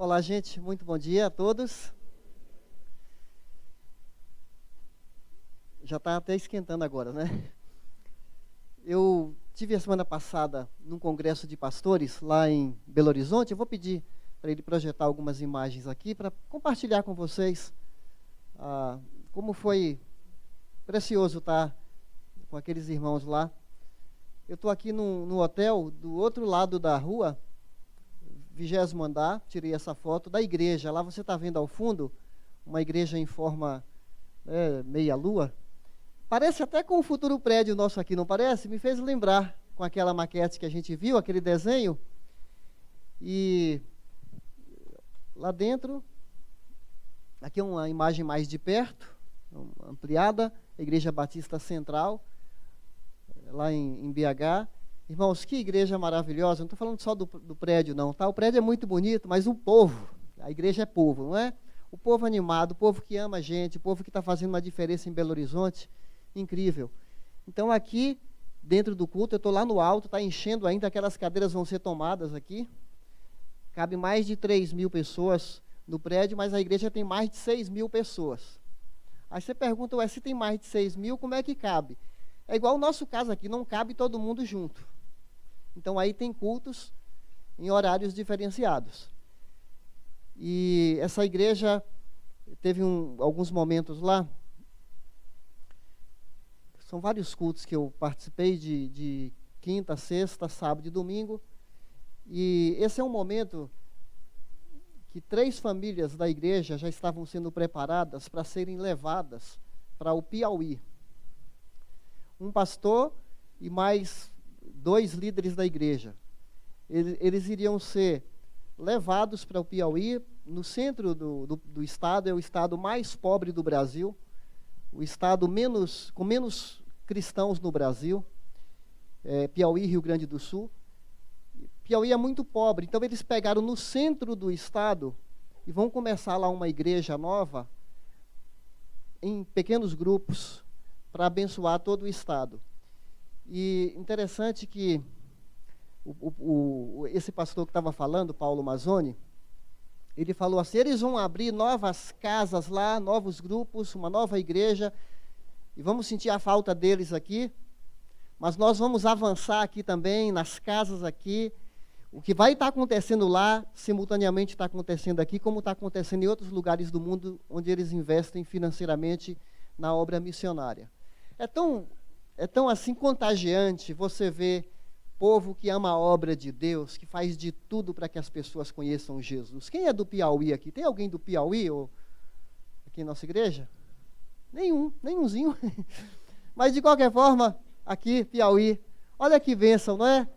Olá, gente, muito bom dia a todos. Já está até esquentando agora, né? Eu tive a semana passada num congresso de pastores lá em Belo Horizonte. Eu vou pedir para ele projetar algumas imagens aqui para compartilhar com vocês como foi precioso estar com aqueles irmãos lá. Eu estou aqui no hotel do outro lado da rua, 20º andar, tirei essa foto da igreja. Lá você está vendo ao fundo uma igreja em forma meia-lua. Parece até com o futuro prédio nosso aqui, não parece? Me fez lembrar com aquela maquete que a gente viu, aquele desenho. E lá dentro, aqui é uma imagem mais de perto, ampliada, a Igreja Batista Central, lá em BH. Irmãos, que igreja maravilhosa. Não estou falando só do prédio, não, tá? O prédio é muito bonito, mas o povo, a igreja é povo, não é? O povo animado, o povo que ama a gente, o povo que está fazendo uma diferença em Belo Horizonte. Incrível. Então, aqui, dentro do culto, eu estou lá no alto, está enchendo ainda, aquelas cadeiras vão ser tomadas aqui. Cabe mais de 3.000 pessoas no prédio, mas a igreja tem mais de 6.000 pessoas. Aí você pergunta, se tem mais de 6.000, como é que cabe? É igual o nosso caso aqui, não cabe todo mundo junto. Então, aí tem cultos em horários diferenciados. E essa igreja teve alguns momentos lá. São vários cultos que eu participei de quinta, sexta, sábado e domingo. E esse é um momento que 3 famílias da igreja já estavam sendo preparadas para serem levadas para o Piauí. Um pastor e mais 2 líderes da igreja. Eles iriam ser levados para o Piauí, no centro do estado, é o estado mais pobre do Brasil, o estado com menos cristãos no Brasil, Piauí, Rio Grande do Sul. Piauí é muito pobre, então eles pegaram no centro do estado e vão começar lá uma igreja nova, em pequenos grupos, para abençoar todo o estado. E interessante que esse pastor que estava falando, Paulo Mazzoni, ele falou assim, eles vão abrir novas casas lá, novos grupos, uma nova igreja, e vamos sentir a falta deles aqui, mas nós vamos avançar aqui também, nas casas aqui. O que vai estar acontecendo lá, simultaneamente está acontecendo aqui, como está acontecendo em outros lugares do mundo, onde eles investem financeiramente na obra missionária. É tão assim contagiante você ver povo que ama a obra de Deus, que faz de tudo para que as pessoas conheçam Jesus. Quem é do Piauí aqui? Tem alguém do Piauí ou aqui em nossa igreja? Nenhumzinho. Mas de qualquer forma, aqui, Piauí, olha que bênção, não é?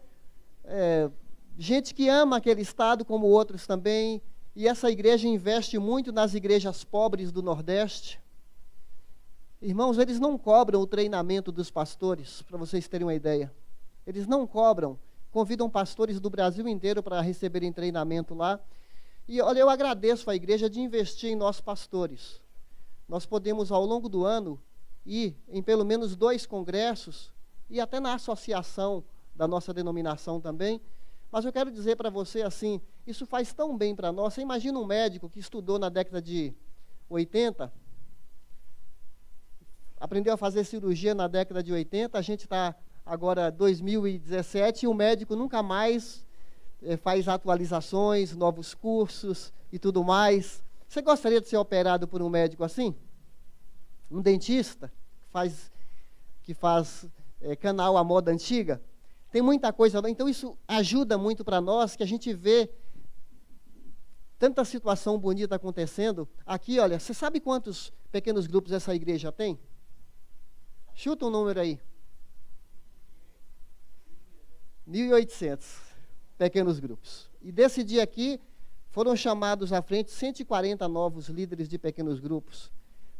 Gente que ama aquele estado, como outros também, e essa igreja investe muito nas igrejas pobres do Nordeste. Irmãos, eles não cobram o treinamento dos pastores, para vocês terem uma ideia. Eles não cobram, convidam pastores do Brasil inteiro para receberem treinamento lá. E olha, eu agradeço à igreja de investir em nós pastores. Nós podemos, ao longo do ano, ir em pelo menos 2 congressos, e até na associação da nossa denominação também. Mas eu quero dizer para você assim, isso faz tão bem para nós. Você imagina um médico que estudou na década de 80, aprendeu a fazer cirurgia na década de 80, a gente está agora 2017 e o médico nunca mais faz atualizações, novos cursos e tudo mais. Você gostaria de ser operado por um médico assim? Um dentista que faz canal à moda antiga? Tem muita coisa lá, então isso ajuda muito para nós, que a gente vê tanta situação bonita acontecendo. Aqui, olha, você sabe quantos pequenos grupos essa igreja tem? Chuta um número aí. 1.800 pequenos grupos. E desse dia aqui, foram chamados à frente 140 novos líderes de pequenos grupos,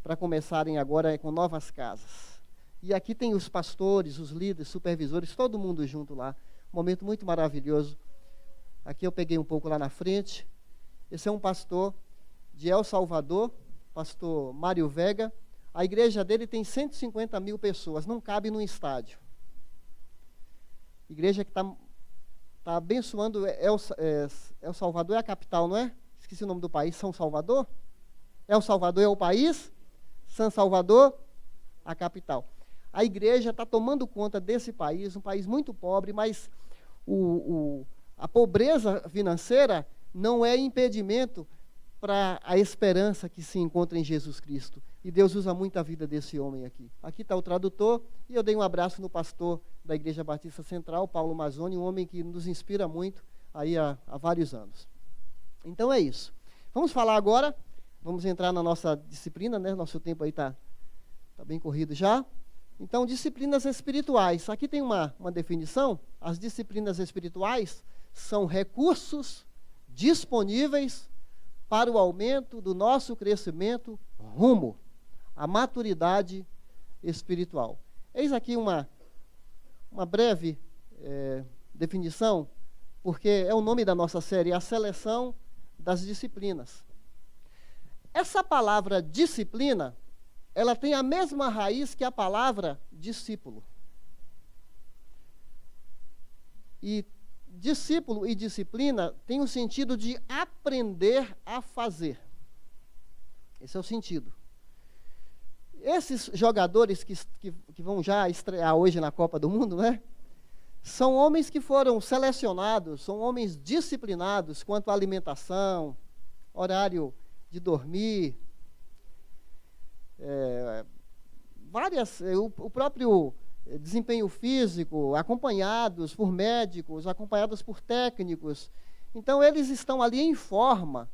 para começarem agora com novas casas. E aqui tem os pastores, os líderes, supervisores, todo mundo junto lá. Um momento muito maravilhoso. Aqui eu peguei um pouco lá na frente. Esse é um pastor de El Salvador, pastor Mário Vega. A igreja dele tem 150.000 pessoas, não cabe num estádio. Igreja que está abençoando El Salvador, é a capital, não é? esqueci o nome do país, São Salvador? El Salvador é o país, San Salvador, a capital. A igreja está tomando conta desse país, um país muito pobre, mas a pobreza financeira não é impedimento para a esperança que se encontra em Jesus Cristo. E Deus usa muito a vida desse homem aqui. Aqui está o tradutor, e eu dei um abraço no pastor da Igreja Batista Central, Paulo Mazzoni, um homem que nos inspira muito aí há vários anos. Então é isso. Vamos falar agora, vamos entrar na nossa disciplina, né? Nosso tempo aí está bem corrido já. Então, disciplinas espirituais. Aqui tem uma definição. As disciplinas espirituais são recursos disponíveis para o aumento do nosso crescimento rumo à maturidade espiritual. Eis aqui uma breve definição, porque é o nome da nossa série, a seleção das disciplinas. Essa palavra disciplina, ela tem a mesma raiz que a palavra discípulo. E discípulo e disciplina tem o sentido de aprender a fazer. Esse é o sentido. Esses jogadores que vão já estrear hoje na Copa do Mundo, né? São homens que foram selecionados, são homens disciplinados quanto à alimentação, horário de dormir, o próprio desempenho físico, acompanhados por médicos, acompanhados por técnicos. Então, eles estão ali em forma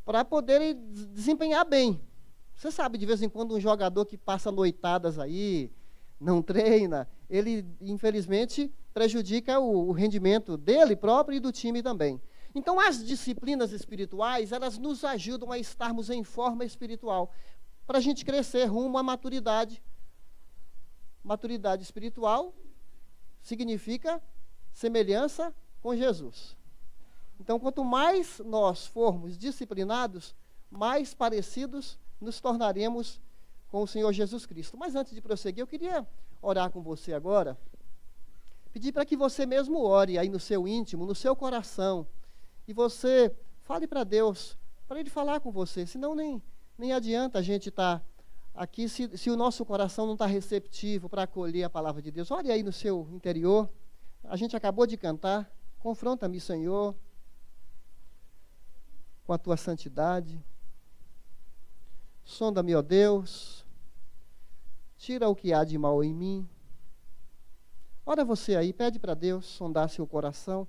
para poderem desempenhar bem. Você sabe, de vez em quando, um jogador que passa noitadas aí, não treina, ele, infelizmente, prejudica o rendimento dele próprio e do time também. Então, as disciplinas espirituais, elas nos ajudam a estarmos em forma espiritual, para a gente crescer rumo à maturidade. Maturidade espiritual significa semelhança com Jesus. Então, quanto mais nós formos disciplinados, mais parecidos nos tornaremos com o Senhor Jesus Cristo. Mas antes de prosseguir, eu queria orar com você agora, pedir para que você mesmo ore aí no seu íntimo, no seu coração, e você fale para Deus, para Ele falar com você, senão nem adianta a gente estar aqui se o nosso coração não está receptivo para acolher a palavra de Deus. Ore aí no seu interior, a gente acabou de cantar, confronta-me, Senhor, com a Tua santidade, sonda-me, ó Deus, tira o que há de mal em mim. Ora você aí, pede para Deus sondar seu coração,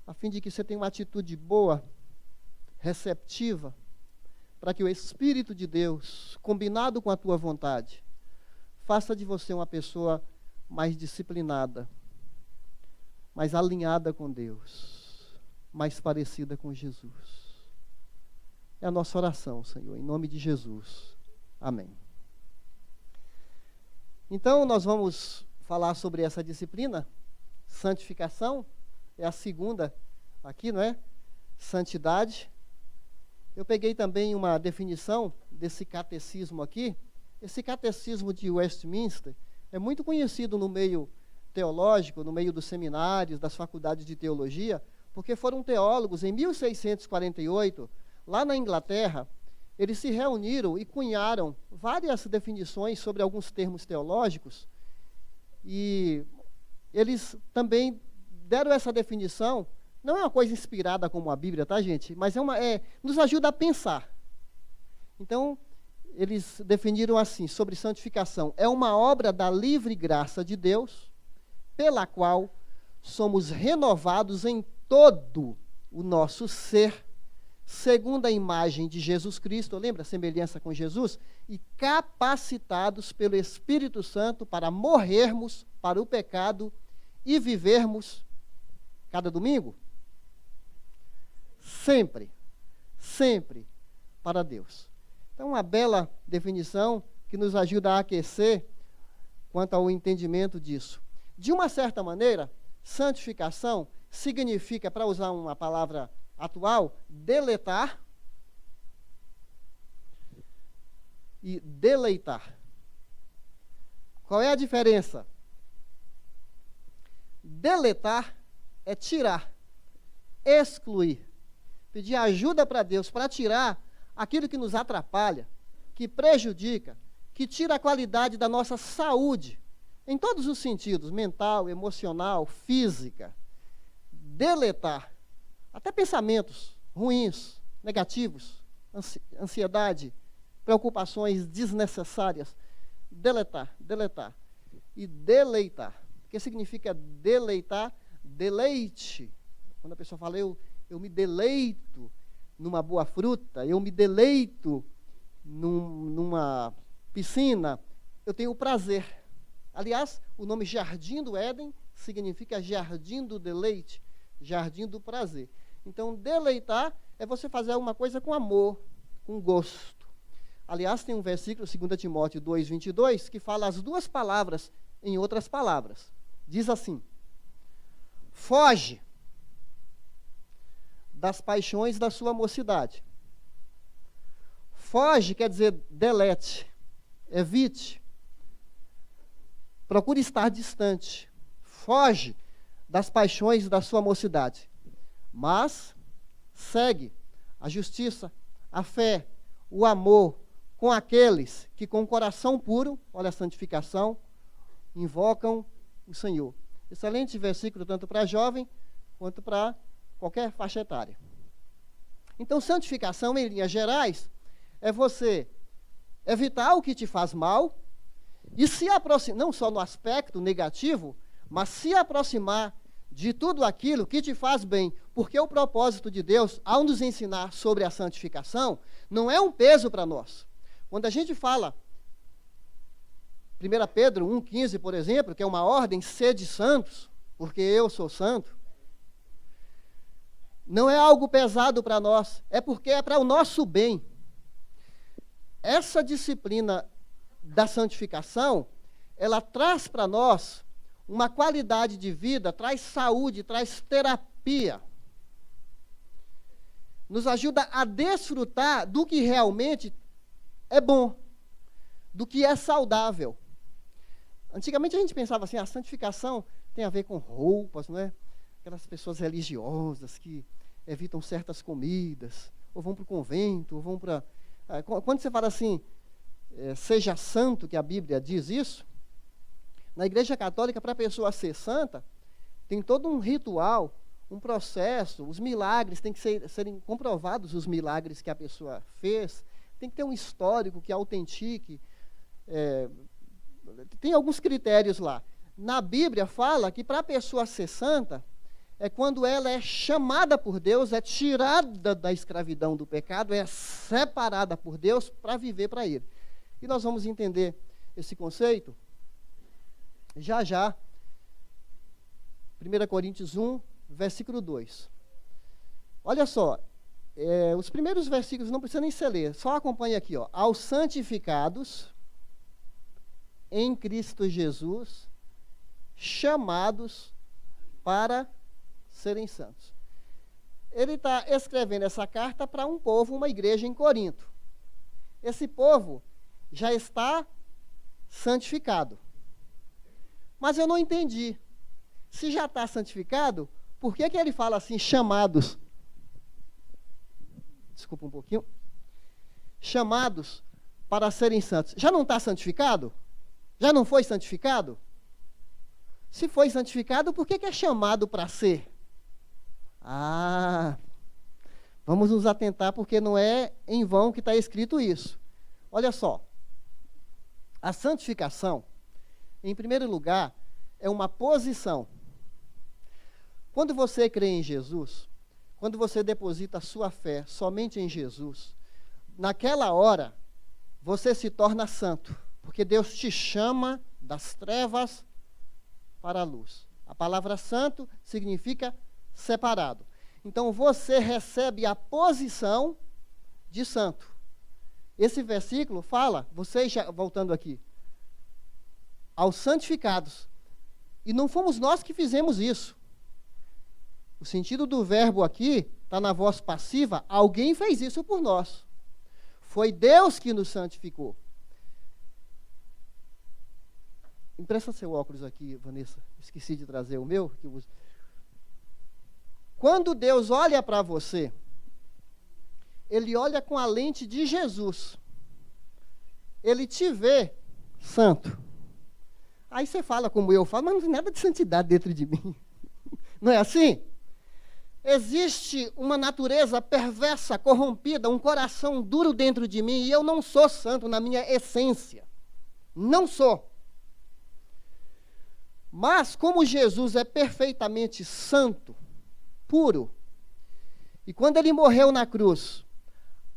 a fim de que você tenha uma atitude boa, receptiva, para que o Espírito de Deus, combinado com a tua vontade, faça de você uma pessoa mais disciplinada, mais alinhada com Deus, mais parecida com Jesus. É a nossa oração, Senhor, em nome de Jesus. Amém. Então, nós vamos falar sobre essa disciplina, santificação, é a segunda aqui, não é? Santidade. Eu peguei também uma definição desse catecismo aqui. Esse catecismo de Westminster é muito conhecido no meio teológico, no meio dos seminários, das faculdades de teologia, porque foram teólogos, em 1648, lá na Inglaterra, eles se reuniram e cunharam várias definições sobre alguns termos teológicos, e eles também deram essa definição. Não é uma coisa inspirada como a Bíblia, tá, gente? Mas nos ajuda a pensar. Então, eles definiram assim, sobre santificação: é uma obra da livre graça de Deus, pela qual somos renovados em todo o nosso ser, segundo a imagem de Jesus Cristo, lembra a semelhança com Jesus? E capacitados pelo Espírito Santo para morrermos para o pecado e vivermos cada domingo? Sempre, sempre para Deus. Então, uma bela definição que nos ajuda a aquecer quanto ao entendimento disso. De uma certa maneira, santificação significa, para usar uma palavra atual, deletar e deleitar. Qual é a diferença? Deletar é tirar, excluir. pedir ajuda para Deus para tirar aquilo que nos atrapalha, que prejudica, que tira a qualidade da nossa saúde, em todos os sentidos, mental, emocional, física. Deletar, até pensamentos ruins, negativos, ansiedade, preocupações desnecessárias. Deletar. E deleitar. O que significa deleitar? Deleite. Quando a pessoa fala, eu me deleito numa boa fruta, eu me deleito numa piscina, eu tenho prazer. Aliás, o nome Jardim do Éden significa jardim do deleite, jardim do prazer. Então, deleitar é você fazer alguma coisa com amor, com gosto. Aliás, tem um versículo, 2 Timóteo 2:22, que fala as duas palavras em outras palavras. Diz assim: foge das paixões da sua mocidade. Foge quer dizer delete, evite, procure estar distante. Foge das paixões da sua mocidade. Mas segue a justiça, a fé, o amor com aqueles que com o coração puro, olha a santificação, invocam o Senhor. Excelente versículo tanto para jovem quanto para qualquer faixa etária. Então, santificação, em linhas gerais, é você evitar o que te faz mal e se aproximar, não só no aspecto negativo, mas se aproximar de tudo aquilo que te faz bem, porque o propósito de Deus, ao nos ensinar sobre a santificação, não é um peso para nós. Quando a gente fala, 1 Pedro 1,15, por exemplo, que é uma ordem, sede santos, porque eu sou santo, não é algo pesado para nós, é porque é para o nosso bem. Essa disciplina da santificação, ela traz para nós uma qualidade de vida, traz saúde, traz terapia. Nos ajuda a desfrutar do que realmente é bom, do que é saudável. Antigamente a gente pensava assim, a santificação tem a ver com roupas, não é? Aquelas pessoas religiosas que evitam certas comidas, ou vão para o convento, ou vão para... Quando você fala assim, seja santo, que a Bíblia diz isso, na Igreja Católica, para a pessoa ser santa, tem todo um ritual, um processo, os milagres, tem que serem comprovados os milagres que a pessoa fez, tem que ter um histórico que autentique, tem alguns critérios lá. Na Bíblia fala que para a pessoa ser santa, é quando ela é chamada por Deus, é tirada da escravidão do pecado, é separada por Deus para viver para Ele. E nós vamos entender esse conceito já. 1 Coríntios 1, versículo 2. Olha só, os primeiros versículos não precisa nem ser ler, só acompanhe aqui, ó. Aos santificados em Cristo Jesus, chamados para serem santos. Ele está escrevendo essa carta para um povo, uma igreja em Corinto. Esse povo já está santificado. Mas eu não entendi. Se já está santificado, por que ele fala assim, chamados? Desculpa um pouquinho. Chamados para serem santos. Já não está santificado? Já não foi santificado? Se foi santificado, por que é chamado para ser? Vamos nos atentar, porque não é em vão que está escrito isso. Olha só, a santificação, em primeiro lugar, é uma posição. Quando você crê em Jesus, quando você deposita a sua fé somente em Jesus, naquela hora, você se torna santo, porque Deus te chama das trevas para a luz. A palavra santo significa separado. Então, você recebe a posição de santo. Esse versículo fala, vocês já, voltando aqui, aos santificados. E não fomos nós que fizemos isso. O sentido do verbo aqui está na voz passiva, alguém fez isso por nós. Foi Deus que nos santificou. Empresta seu óculos aqui, Vanessa. Esqueci de trazer o meu. Quando Deus olha para você, ele olha com a lente de Jesus. Ele te vê santo. Aí você fala como eu falo, mas não tem nada de santidade dentro de mim. Não é assim? Existe uma natureza perversa, corrompida, um coração duro dentro de mim, e eu não sou santo na minha essência. Não sou. Mas, como Jesus é perfeitamente santo, puro, e quando ele morreu na cruz,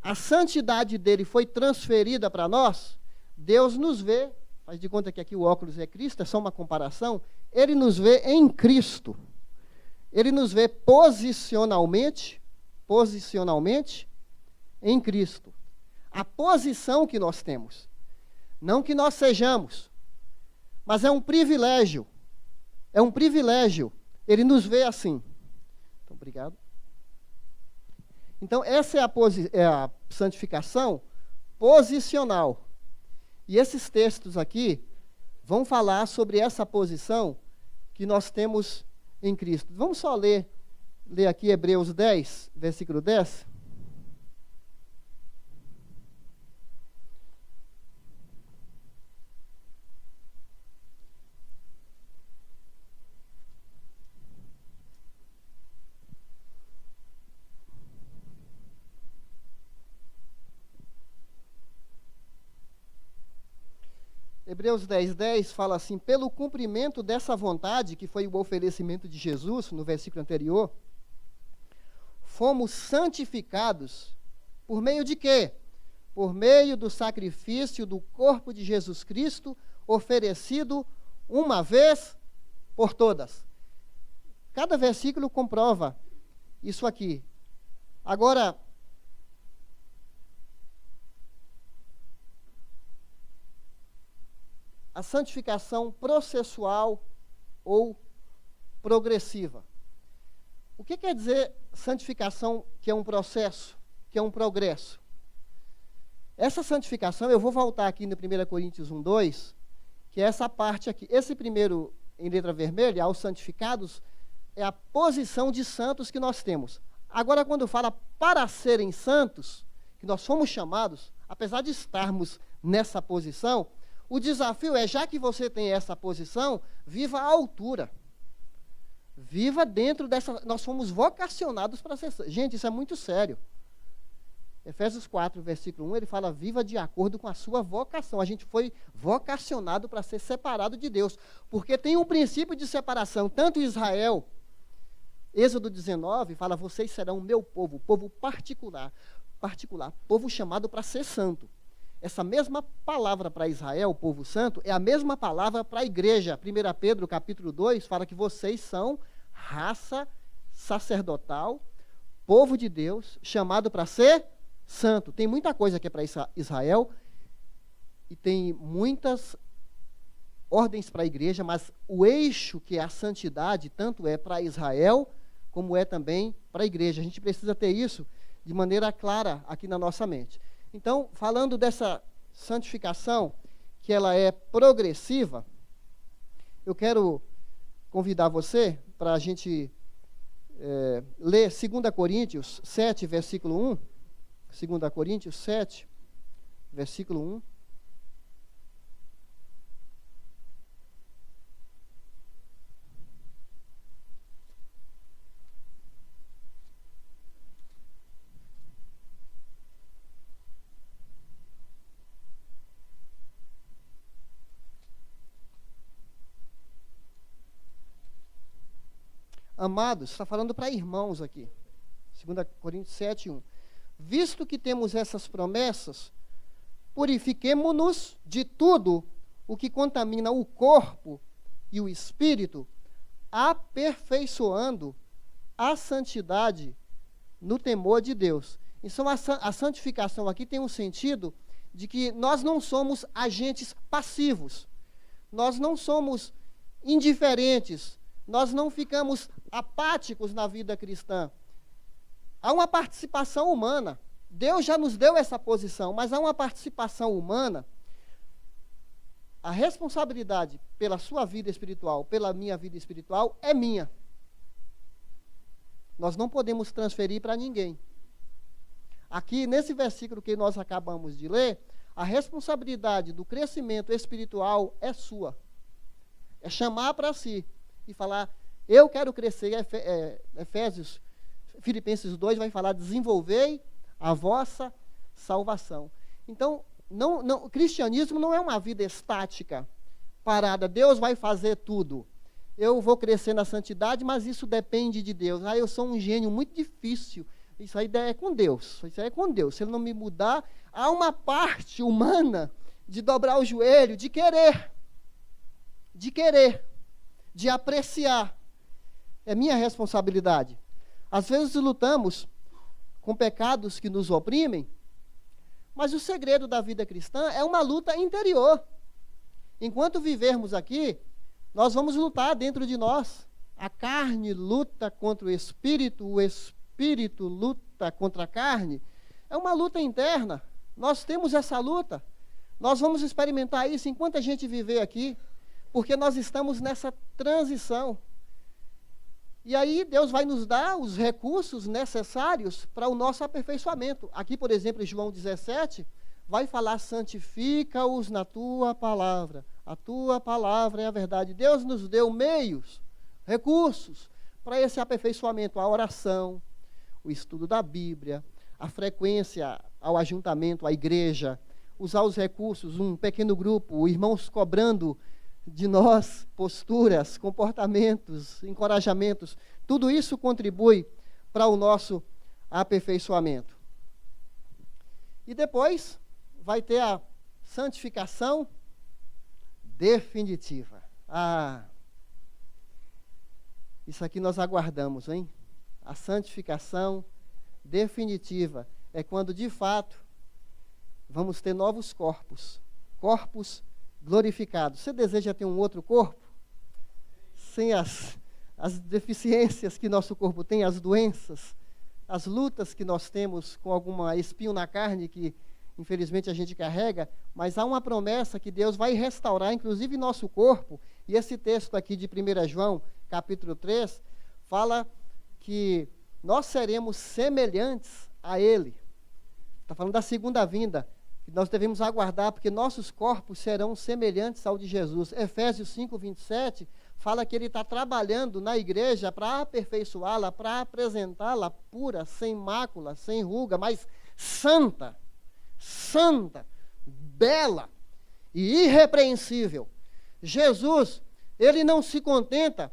a santidade dele foi transferida para nós, Deus nos vê, faz de conta que aqui o óculos é Cristo, é só uma comparação, ele nos vê em Cristo. Ele nos vê posicionalmente em Cristo. A posição que nós temos. Não que nós sejamos, mas é um privilégio. É um privilégio. Ele nos vê assim. Então, obrigado. Então, essa é a santificação posicional. E esses textos aqui vão falar sobre essa posição que nós temos em Cristo. Vamos só ler aqui Hebreus 10, versículo 10. Hebreus 10, 10 fala assim: pelo cumprimento dessa vontade, que foi o oferecimento de Jesus, no versículo anterior, fomos santificados por meio de quê? Por meio do sacrifício do corpo de Jesus Cristo, oferecido uma vez por todas. Cada versículo comprova isso aqui. Agora, a santificação processual ou progressiva. O que quer dizer santificação que é um processo, que é um progresso? Essa santificação, eu vou voltar aqui no 1 Coríntios 1, 2, que é essa parte aqui. Esse primeiro, em letra vermelha, aos santificados, é a posição de santos que nós temos. Agora, quando fala para serem santos, que nós fomos chamados, apesar de estarmos nessa posição, o desafio é, já que você tem essa posição, viva à altura. Viva dentro dessa... Nós fomos vocacionados para ser... Gente, isso é muito sério. Efésios 4, versículo 1, ele fala, viva de acordo com a sua vocação. A gente foi vocacionado para ser separado de Deus. Porque tem um princípio de separação. Tanto Israel, Êxodo 19, fala, vocês serão o meu povo particular, povo chamado para ser santo. Essa mesma palavra para Israel, o povo santo, é a mesma palavra para a igreja. 1 Pedro, capítulo 2, fala que vocês são raça sacerdotal, povo de Deus, chamado para ser santo. Tem muita coisa que é para Israel e tem muitas ordens para a igreja, mas o eixo que é a santidade, tanto é para Israel, como é também para a igreja. A gente precisa ter isso de maneira clara aqui na nossa mente. Então, falando dessa santificação, que ela é progressiva, eu quero convidar você para a gente ler 2 Coríntios 7, versículo 1. 2 Coríntios 7, versículo 1. Amados, está falando para irmãos aqui. 2 Coríntios 7, 1. Visto que temos essas promessas, purifiquemo-nos de tudo o que contamina o corpo e o espírito, aperfeiçoando a santidade no temor de Deus. Então, a santificação aqui tem um sentido de que nós não somos agentes passivos, nós não somos indiferentes, nós não ficamos apáticos na vida cristã. Há uma participação humana. Deus já nos deu essa posição, mas há uma participação humana. A responsabilidade pela sua vida espiritual, pela minha vida espiritual, é minha. Nós não podemos transferir para ninguém. Aqui, nesse versículo que nós acabamos de ler, a responsabilidade do crescimento espiritual é sua. É chamar para si e falar, eu quero crescer. Filipenses 2 vai falar, desenvolvei a vossa salvação. Então, o cristianismo não é uma vida estática, parada. Deus vai fazer tudo. Eu vou crescer na santidade, mas isso depende de Deus. Eu sou um gênio muito difícil. Isso aí é com Deus. Isso aí é com Deus. Se Ele não me mudar, há uma parte humana de dobrar o joelho, de querer, de apreciar. É minha responsabilidade. Às vezes lutamos com pecados que nos oprimem, mas o segredo da vida cristã é uma luta interior. Enquanto vivermos aqui, nós vamos lutar dentro de nós. A carne luta contra o espírito luta contra a carne. É uma luta interna. Nós temos essa luta. Nós vamos experimentar isso enquanto a gente viver aqui, porque nós estamos nessa transição. E aí Deus vai nos dar os recursos necessários para o nosso aperfeiçoamento. Aqui, por exemplo, em João 17, vai falar, santifica-os na tua palavra. A tua palavra é a verdade. Deus nos deu meios, recursos para esse aperfeiçoamento, a oração, o estudo da Bíblia, a frequência ao ajuntamento, à igreja, usar os recursos, um pequeno grupo, irmãos cobrando de nós posturas, comportamentos, encorajamentos. Tudo isso contribui para o nosso aperfeiçoamento. E depois vai ter a santificação definitiva. Isso aqui nós aguardamos, hein? A santificação definitiva é quando, de fato, vamos ter novos corpos glorificados. Você deseja ter um outro corpo? Sem as deficiências que nosso corpo tem, as doenças, as lutas que nós temos com alguma espinho na carne que, infelizmente, a gente carrega, mas há uma promessa que Deus vai restaurar, inclusive, nosso corpo. E esse texto aqui de 1 João, capítulo 3, fala que nós seremos semelhantes a Ele. Está falando da segunda vinda, que nós devemos aguardar, porque nossos corpos serão semelhantes ao de Jesus. Efésios 5, 27, fala que Ele está trabalhando na igreja para aperfeiçoá-la, para apresentá-la pura, sem mácula, sem ruga, mas santa, bela e irrepreensível. Jesus, Ele não se contenta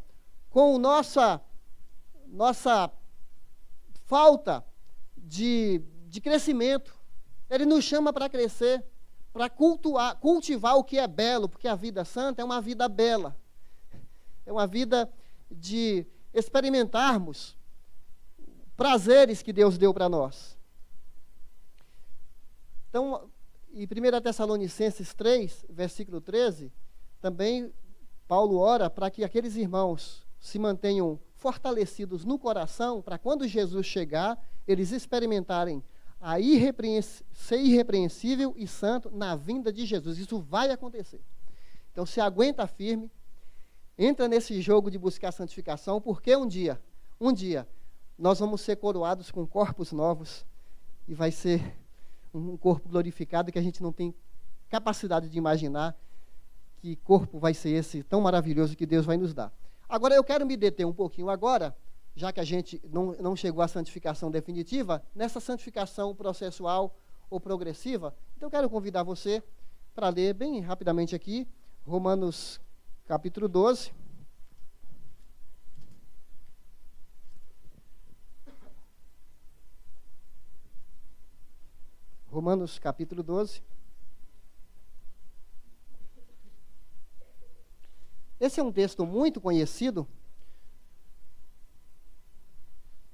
com nossa falta de crescimento. Ele nos chama para crescer, para cultivar o que é belo, porque a vida santa é uma vida bela. É uma vida de experimentarmos prazeres que Deus deu para nós. Então, em 1 Tessalonicenses 3, versículo 13, também Paulo ora para que aqueles irmãos se mantenham fortalecidos no coração, para quando Jesus chegar, eles experimentarem ser irrepreensível e santo na vinda de Jesus. Isso vai acontecer. Então, se aguenta firme, entra nesse jogo de buscar santificação, porque um dia, nós vamos ser coroados com corpos novos, e vai ser um corpo glorificado que a gente não tem capacidade de imaginar que corpo vai ser esse tão maravilhoso que Deus vai nos dar. Agora, eu quero me deter um pouquinho agora, já que a gente não chegou à santificação definitiva, nessa santificação processual ou progressiva. Então, eu quero convidar você para ler bem rapidamente aqui, Romanos capítulo 12. Romanos capítulo 12. Esse é um texto muito conhecido,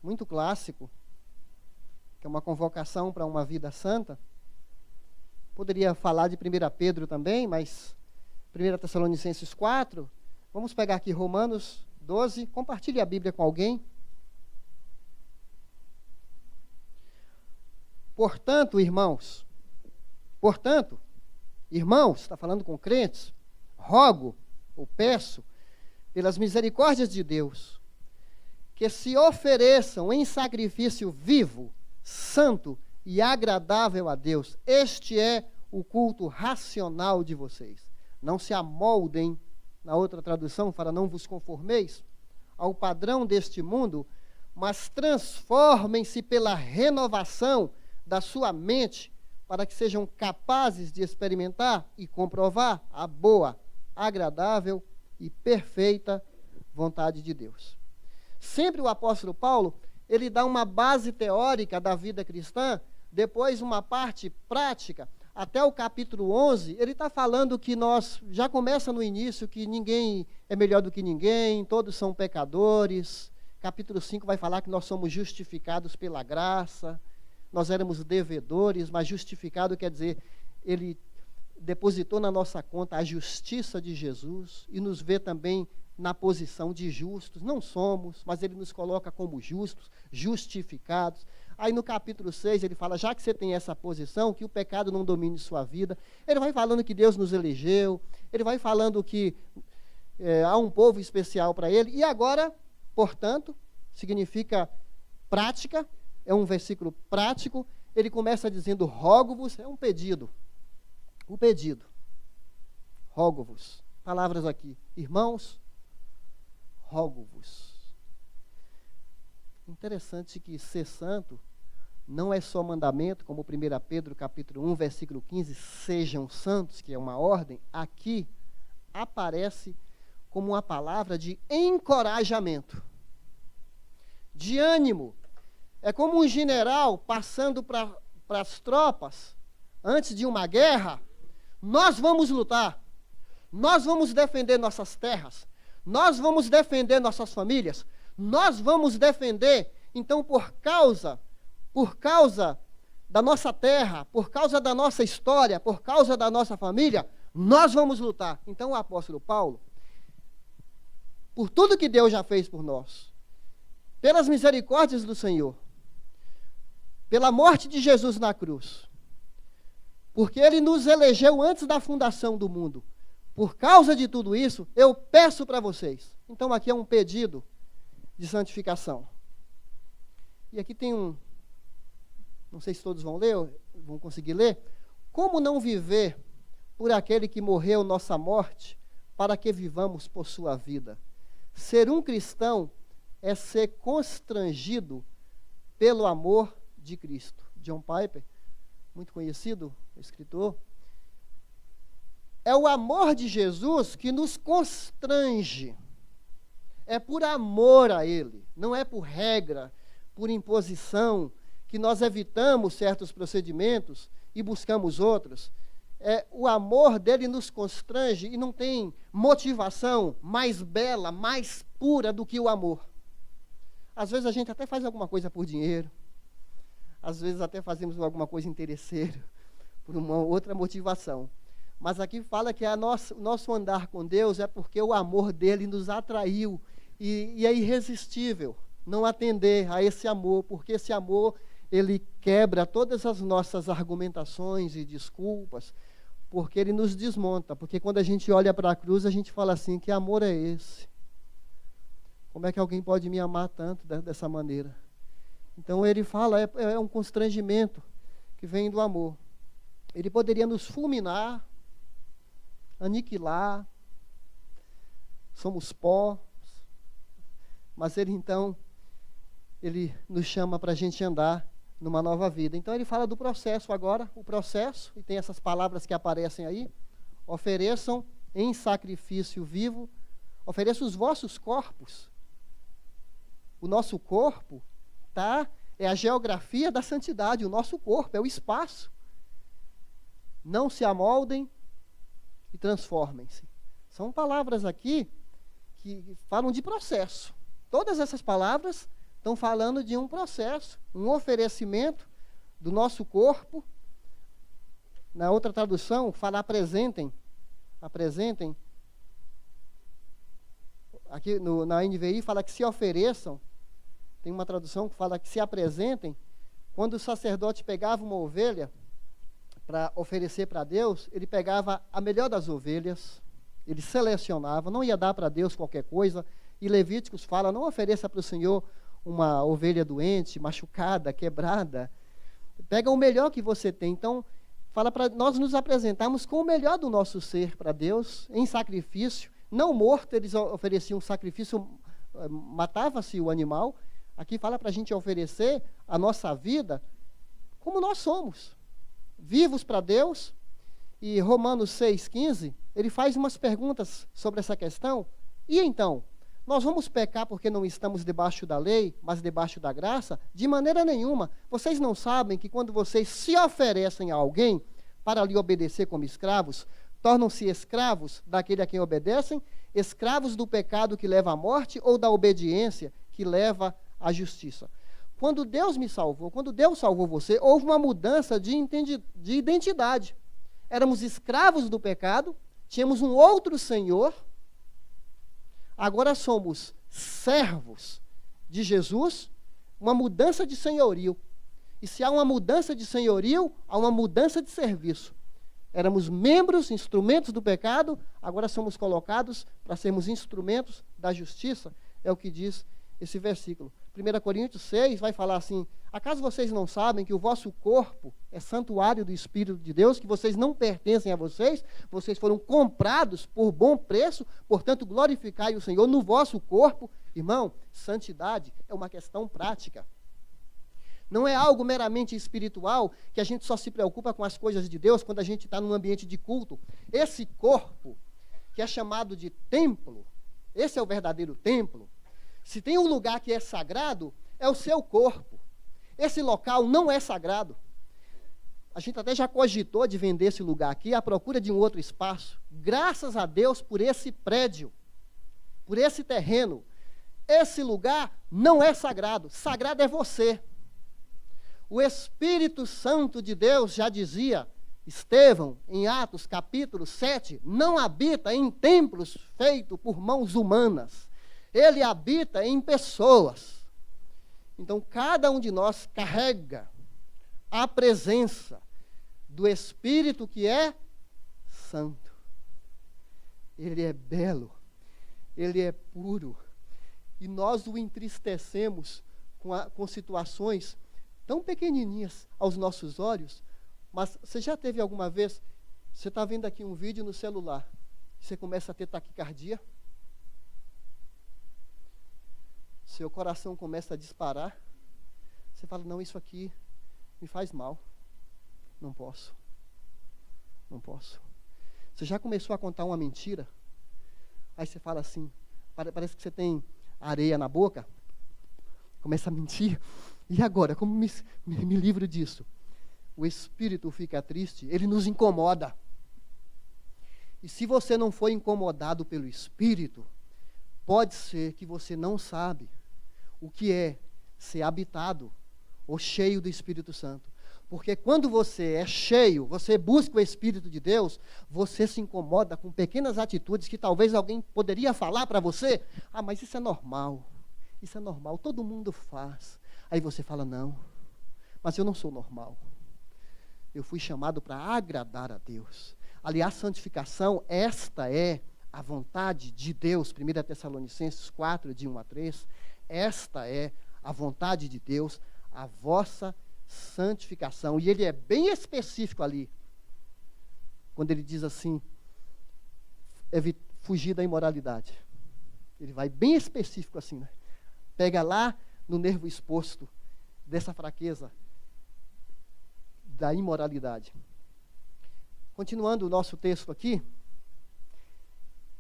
muito clássico, que é uma convocação para uma vida santa. Poderia falar de 1 Pedro também, mas 1 Tessalonicenses 4. Vamos pegar aqui Romanos 12, compartilhe a Bíblia com alguém. Portanto, irmãos, está falando com crentes, rogo, ou peço, pelas misericórdias de Deus, que se ofereçam em sacrifício vivo, santo e agradável a Deus. Este é o culto racional de vocês. Não se amoldem, na outra tradução fala, não vos conformeis ao padrão deste mundo, mas transformem-se pela renovação da sua mente, para que sejam capazes de experimentar e comprovar a boa, agradável e perfeita vontade de Deus. Sempre o apóstolo Paulo, ele dá uma base teórica da vida cristã, depois uma parte prática. Até o capítulo 11, ele está falando que nós, já começa no início, que ninguém é melhor do que ninguém, todos são pecadores. Capítulo 5 vai falar que nós somos justificados pela graça, nós éramos devedores, mas justificado quer dizer, ele depositou na nossa conta a justiça de Jesus e nos vê também na posição de justos. Não somos, mas ele nos coloca como justos, justificados. Aí no capítulo 6 ele fala, já que você tem essa posição, que o pecado não domine sua vida. Ele vai falando que Deus nos elegeu, ele vai falando que há um povo especial para ele. E agora, portanto, significa prática, é um versículo prático. Ele começa dizendo, rogo-vos, é um pedido. O pedido, rogo-vos. Palavras aqui, irmãos, rogo-vos. Interessante que ser santo não é só mandamento, como 1 Pedro capítulo 1, versículo 15, sejam santos, que é uma ordem. Aqui aparece como uma palavra de encorajamento, de ânimo. É como um general passando para as tropas, antes de uma guerra. Nós vamos lutar, nós vamos defender nossas terras, nós vamos defender nossas famílias, nós vamos defender, então por causa da nossa terra, por causa da nossa história, por causa da nossa família, nós vamos lutar. Então o apóstolo Paulo, por tudo que Deus já fez por nós, pelas misericórdias do Senhor, pela morte de Jesus na cruz, porque Ele nos elegeu antes da fundação do mundo. Por causa de tudo isso, eu peço para vocês. Então aqui é um pedido de santificação. E aqui tem não sei se todos vão ler, vão conseguir ler. Como não viver por aquele que morreu nossa morte, para que vivamos por sua vida? Ser um cristão é ser constrangido pelo amor de Cristo. John Piper, muito conhecido, escritor. É o amor de Jesus que nos constrange. É por amor a Ele, não é por regra, por imposição, que nós evitamos certos procedimentos e buscamos outros. O amor dele nos constrange e não tem motivação mais bela, mais pura do que o amor. Às vezes a gente até faz alguma coisa por dinheiro, às vezes até fazemos alguma coisa interesseira, por uma outra motivação. Mas aqui fala que o nosso andar com Deus é porque o amor dele nos atraiu e é irresistível não atender a esse amor, porque esse amor, ele quebra todas as nossas argumentações e desculpas, porque ele nos desmonta. Porque quando a gente olha para a cruz, a gente fala assim, que amor é esse? Como é que alguém pode me amar tanto dessa maneira? Então ele fala, é um constrangimento que vem do amor. Ele poderia nos fulminar, aniquilar, somos pó, mas ele então, ele nos chama para a gente andar numa nova vida. Então ele fala do processo agora, o processo, e tem essas palavras que aparecem aí, ofereçam em sacrifício vivo, ofereçam os vossos corpos. O nosso corpo é a geografia da santidade, o nosso corpo, é o espaço. Não se amoldem e transformem-se. São palavras aqui que falam de processo. Todas essas palavras estão falando de um processo, um oferecimento do nosso corpo. Na outra tradução, fala apresentem. Apresentem. Aqui na NVI fala que se ofereçam. Tem uma tradução que fala que se apresentem. Quando o sacerdote pegava uma ovelha para oferecer para Deus, ele pegava a melhor das ovelhas, ele selecionava, não ia dar para Deus qualquer coisa. E Levíticos fala, não ofereça para o Senhor uma ovelha doente, machucada, quebrada. Pega o melhor que você tem. Então, fala para nós nos apresentarmos com o melhor do nosso ser para Deus, em sacrifício. Não morto, eles ofereciam um sacrifício, matava-se o animal. Aqui fala para a gente oferecer a nossa vida como nós somos, vivos para Deus. E Romanos 6,15, ele faz umas perguntas sobre essa questão. E então, nós vamos pecar porque não estamos debaixo da lei, mas debaixo da graça? De maneira nenhuma. Vocês não sabem que quando vocês se oferecem a alguém para lhe obedecer como escravos, tornam-se escravos daquele a quem obedecem, escravos do pecado que leva à morte ou da obediência que leva à justiça. Quando Deus me salvou, quando Deus salvou você, houve uma mudança de identidade. Éramos escravos do pecado, tínhamos um outro Senhor, agora somos servos de Jesus, uma mudança de senhorio. E se há uma mudança de senhorio, há uma mudança de serviço. Éramos membros, instrumentos do pecado, agora somos colocados para sermos instrumentos da justiça, é o que diz esse versículo. 1 Coríntios 6 vai falar assim: acaso vocês não sabem que o vosso corpo é santuário do Espírito de Deus, que vocês não pertencem a vocês, vocês foram comprados por bom preço, portanto glorificai o Senhor no vosso corpo. Irmão, santidade é uma questão prática. Não é algo meramente espiritual, que a gente só se preocupa com as coisas de Deus quando a gente está num ambiente de culto. Esse corpo, que é chamado de templo, esse é o verdadeiro templo. Se tem um lugar que é sagrado, é o seu corpo. Esse local não é sagrado. A gente até já cogitou de vender esse lugar aqui à procura de um outro espaço. Graças a Deus por esse prédio, por esse terreno. Esse lugar não é sagrado. Sagrado é você. O Espírito Santo de Deus, já dizia Estevão, em Atos capítulo 7, não habita em templos feitos por mãos humanas. Ele habita em pessoas. Então, cada um de nós carrega a presença do Espírito que é santo. Ele é belo, ele é puro. E nós o entristecemos com situações tão pequenininhas aos nossos olhos. Mas você já teve alguma vez, você está vendo aqui um vídeo no celular, você começa a ter taquicardia? Seu coração começa a disparar, você fala, não, isso aqui me faz mal, não posso. Você já começou a contar uma mentira? Aí você fala assim, parece que você tem areia na boca, começa a mentir, e agora, como me livro disso? O Espírito fica triste, ele nos incomoda. E se você não for incomodado pelo Espírito, pode ser que você não sabe o que é ser habitado ou cheio do Espírito Santo. Porque quando você é cheio, você busca o Espírito de Deus, você se incomoda com pequenas atitudes que talvez alguém poderia falar para você. Ah, mas isso é normal, todo mundo faz. Aí você fala, não, mas eu não sou normal. Eu fui chamado para agradar a Deus. Aliás, santificação, esta é a vontade de Deus. 1 Tessalonicenses 4, de 1 a 3. Esta é a vontade de Deus, a vossa santificação. E ele é bem específico ali, quando ele diz assim, fugir da imoralidade. Ele vai bem específico assim, né? Pega lá no nervo exposto dessa fraqueza, da imoralidade. Continuando o nosso texto aqui,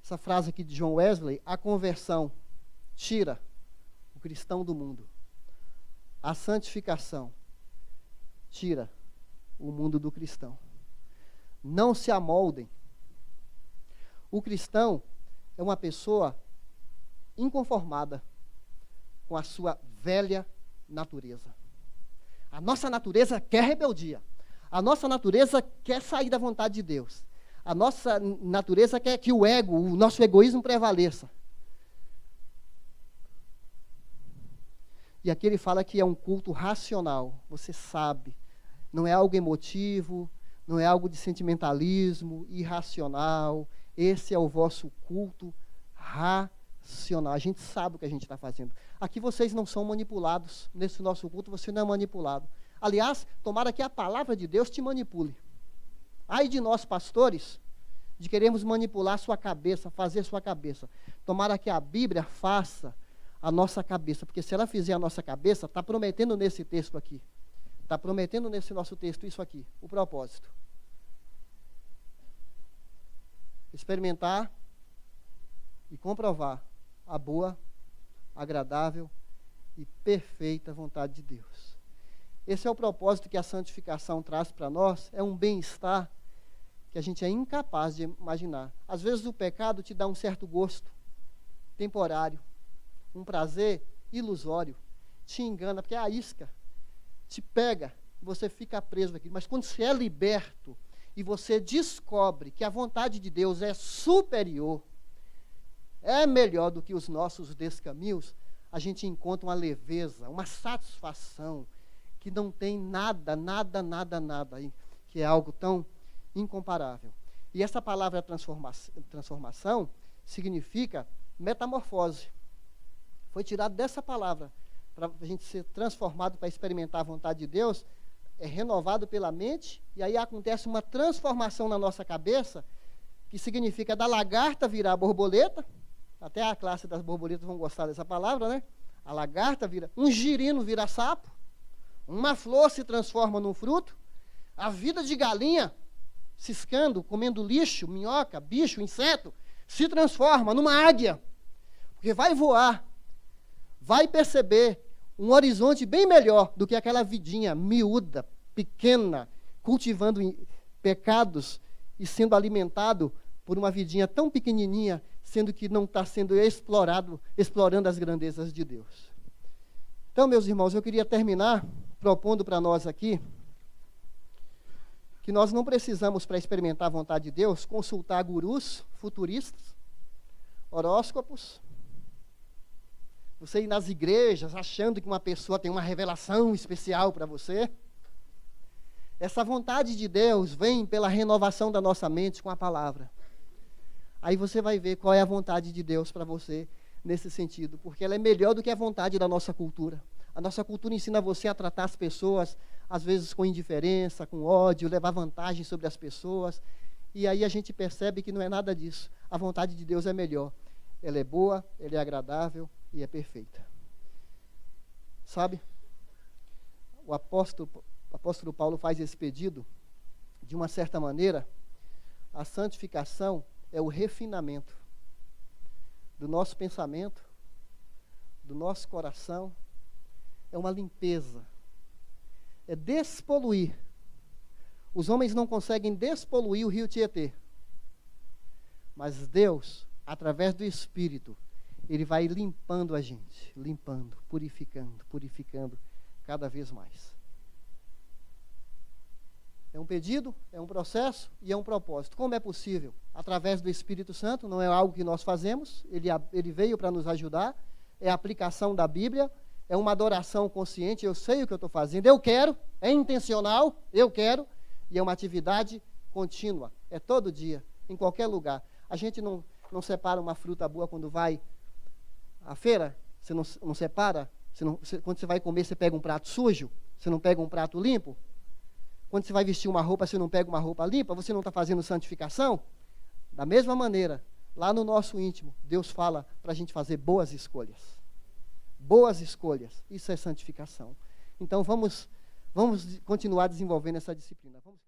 essa frase aqui de John Wesley, a conversão tira o cristão do mundo. A santificação tira o mundo do cristão. Não se amoldem. O cristão é uma pessoa inconformada com a sua velha natureza. A nossa natureza quer rebeldia. A nossa natureza quer sair da vontade de Deus. A nossa natureza quer que o ego, o nosso egoísmo prevaleça. E aqui ele fala que é um culto racional. Você sabe, não é algo emotivo, não é algo de sentimentalismo, irracional. Esse é o vosso culto racional. A gente sabe o que a gente está fazendo. Aqui vocês não são manipulados. Nesse nosso culto você não é manipulado. Aliás, tomara que a palavra de Deus te manipule. Ai de nós, pastores, de queremos manipular sua cabeça, fazer sua cabeça. Tomara que a Bíblia faça a nossa cabeça, porque se ela fizer a nossa cabeça, está prometendo nesse texto aqui. Está prometendo nesse nosso texto isso aqui, o propósito. Experimentar e comprovar a boa, agradável e perfeita vontade de Deus. Esse é o propósito que a santificação traz para nós, é um bem-estar que a gente é incapaz de imaginar. Às vezes o pecado te dá um certo gosto temporário, um prazer ilusório, te engana, porque é a isca, te pega, você fica preso aqui. Mas quando você é liberto e você descobre que a vontade de Deus é superior, é melhor do que os nossos descaminhos, a gente encontra uma leveza, uma satisfação que não tem nada, que é algo tão incomparável. E essa palavra transformação significa metamorfose. Foi tirado dessa palavra para a gente ser transformado, para experimentar a vontade de Deus, é renovado pela mente, e aí acontece uma transformação na nossa cabeça, que significa da lagarta virar borboleta. Até a classe das borboletas vão gostar dessa palavra, né? A lagarta vira, um girino vira sapo, uma flor se transforma num fruto, a vida de galinha, ciscando, comendo lixo, minhoca, bicho, inseto, se transforma numa águia, porque vai voar, vai perceber um horizonte bem melhor do que aquela vidinha miúda, pequena, cultivando pecados e sendo alimentado por uma vidinha tão pequenininha, sendo que não está sendo explorando as grandezas de Deus. Então, meus irmãos, eu queria terminar propondo para nós aqui que nós não precisamos, para experimentar a vontade de Deus, consultar gurus futuristas, horóscopos, você ir nas igrejas achando que uma pessoa tem uma revelação especial para você. Essa vontade de Deus vem pela renovação da nossa mente com a palavra. Aí você vai ver qual é a vontade de Deus para você nesse sentido, porque ela é melhor do que a vontade da nossa cultura. A nossa cultura ensina você a tratar as pessoas, às vezes com indiferença, com ódio, levar vantagem sobre as pessoas, e aí a gente percebe que não é nada disso. A vontade de Deus é melhor. Ela é boa, ela é agradável e é perfeita. Sabe? O apóstolo Paulo faz esse pedido, de uma certa maneira, a santificação é o refinamento do nosso pensamento, do nosso coração, é uma limpeza, é despoluir. Os homens não conseguem despoluir o rio Tietê, mas Deus, através do Espírito, Ele vai limpando a gente, limpando, purificando cada vez mais. É um pedido, é um processo e é um propósito. Como é possível? Através do Espírito Santo, não é algo que nós fazemos, ele veio para nos ajudar, é a aplicação da Bíblia, é uma adoração consciente, eu sei o que eu estou fazendo, eu quero, é intencional, eu quero, e é uma atividade contínua, é todo dia, em qualquer lugar. A gente não separa uma fruta boa quando vai à feira, você não separa, quando você vai comer, você pega um prato sujo, você não pega um prato limpo. Quando você vai vestir uma roupa, você não pega uma roupa limpa, você não está fazendo santificação? Da mesma maneira, lá no nosso íntimo, Deus fala para a gente fazer boas escolhas. Boas escolhas, isso é santificação. Então vamos continuar desenvolvendo essa disciplina. Vamos